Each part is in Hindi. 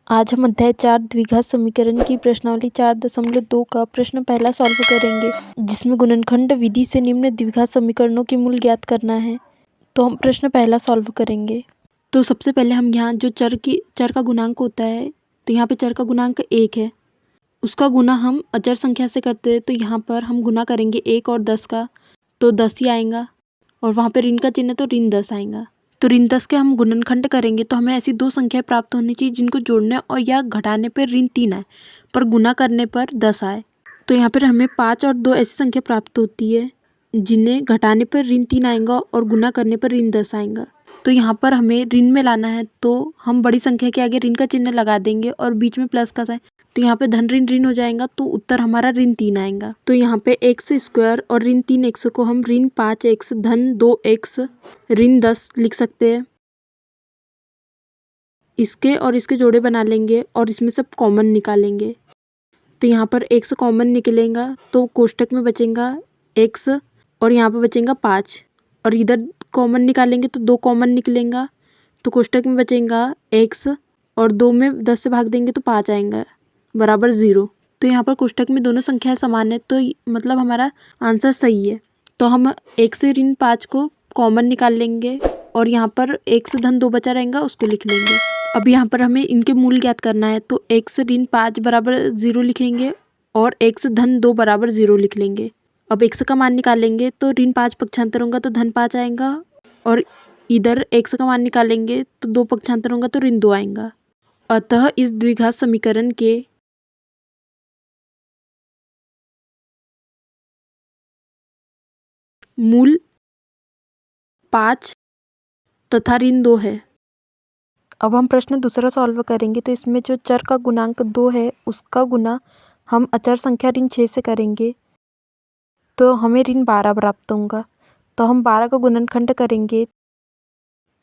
आज हम अध्याय 4 द्विघात समीकरण की प्रश्नावली 4.2 का प्रश्न पहला सॉल्व करेंगे, जिसमें गुणनखंड विधि से निम्न द्विघात समीकरणों के मूल ज्ञात करना है। तो हम प्रश्न पहला सॉल्व करेंगे। तो सबसे पहले हम यहाँ जो चर का गुणांक होता है, तो यहाँ पे चर का गुणांक 1 है, उसका गुना हम अचर संख्या से करते हैं। तो यहाँ पर हम गुना करेंगे 1 और 10 का, तो 10 ही आएगा, और वहाँ पे ऋण का चिन्ह तो ऋण 10 आएगा। तो ऋण 10 के हम गुणनखंड करेंगे तो हमें ऐसी दो संख्याएं प्राप्त होनी चाहिए जिनको जोड़ने और या घटाने पर ऋण 3 आए, पर गुना करने पर 10 आए। तो यहाँ पर हमें 5 और 2 ऐसी संख्या प्राप्त होती है जिन्हें घटाने पर ऋण 3 आएगा और गुना करने पर ऋण 10 आएगा। तो यहाँ पर हमें ऋण में लाना है, तो हम बड़ी संख्या के आगे ऋण का चिन्ह लगा देंगे और बीच में प्लस का साइन। तो यहाँ पे धन ऋण ऋण हो जाएगा, तो उत्तर हमारा ऋण 3 आएगा। तो यहाँ पे एक्स स्क्वायर और ऋण 3x को हम ऋण 5x धन 2x ऋण 10 लिख सकते हैं। इसके और इसके जोड़े बना लेंगे और इसमें सब कॉमन निकालेंगे। तो यहाँ पर x कॉमन निकलेगा, तो कोष्टक में बचेगा x और यहाँ पे बचेगा 5, और इधर कॉमन निकालेंगे तो 2 कॉमन निकलेगा, तो कोष्टक में बचेगा x और 2 में 10 से भाग देंगे तो 5 आएगा बराबर 0। तो यहाँ पर कोष्टक में दोनों संख्याएं समान है, तो मतलब हमारा आंसर सही है। तो हम 1 से ऋण 5 को कॉमन निकाल लेंगे और यहाँ पर 1 से धन 2 बचा रहेगा, उसको लिख लेंगे। अब यहाँ पर हमें इनके मूल ज्ञात करना है, तो 1 से ऋण 5 बराबर 0 लिखेंगे और 1 से धन 2 बराबर 0 लिख लेंगे। अब x का मान निकालेंगे तो ऋण 5 पक्षांतर होगा तो धन 5 आएगा, और इधर x का मान निकालेंगे तो 2 पक्षांतर होगा तो ऋण 2 आएगा। अतः इस द्विघात समीकरण के मूल 5 तथा ऋण 2 है। अब हम प्रश्न दूसरा सॉल्व करेंगे। तो इसमें जो चर का गुणांक 2 है उसका गुना हम अचर संख्या ऋण 6 से करेंगे, तो हमें ऋण 12 प्राप्त होगा। तो हम 12 का गुणनखंड करेंगे,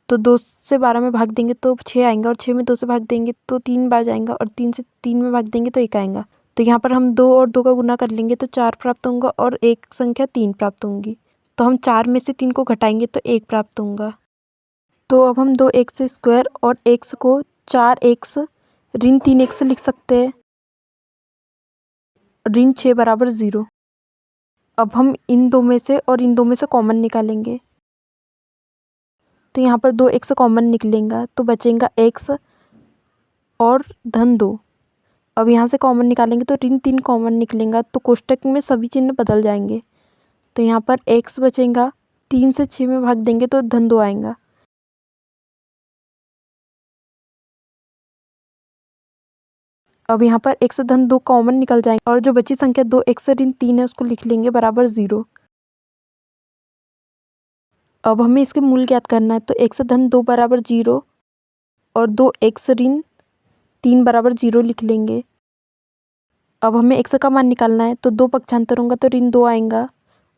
तो 2 से 12 में भाग देंगे तो 6 आएंगे, और 6 में 2 से भाग देंगे तो 3 बार जाएंगा, और 3 से 3 में भाग देंगे तो 1 आएगा। तो यहाँ पर हम 2 और 2 का गुना कर लेंगे तो 4 प्राप्त होगा, और एक संख्या 3 प्राप्त होंगी। तो हम 4 में से 3 को घटाएंगे तो 1 प्राप्त होगा। तो अब हम 2x स्क्वायर और x को 4x ऋण 3x लिख सकते हैं, ऋण 6 बराबर 0। अब हम इन दो में से और इन दो में से कॉमन निकालेंगे, तो यहाँ पर 2x कॉमन निकलेगा तो बचेगा x और धन 2। अब यहाँ से कॉमन निकालेंगे तो ऋण 3 कॉमन निकलेगा, तो कोष्टक में सभी चिन्ह बदल जाएंगे। तो यहाँ पर x बचेगा, 3 से 6 में भाग देंगे तो धन 2 आएगा। अब यहाँ पर x धन 2 कॉमन निकल जाएंगे, और जो बची संख्या 2x ऋण 3 है उसको लिख लेंगे बराबर 0। अब हमें इसके मूल ज्ञात करना है, तो x धन 2 बराबर 0 और 2x ऋण 3 बराबर 0 लिख लेंगे। अब हमें x का मान निकालना है, तो 2 पक्षांतर होगा तो ऋण 2 आएगा,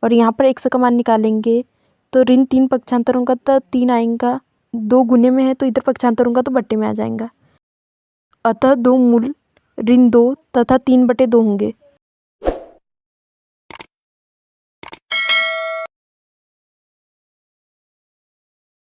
और यहाँ पर x का मान निकालेंगे तो ऋण 3 पक्षांतर होगा तो 3 आएगा। 2 गुने में है तो इधर पक्षांतर होगा तो बट्टे में आ जाएगा। अतः दो मूल ऋण 2 तथा 3/2 होंगे।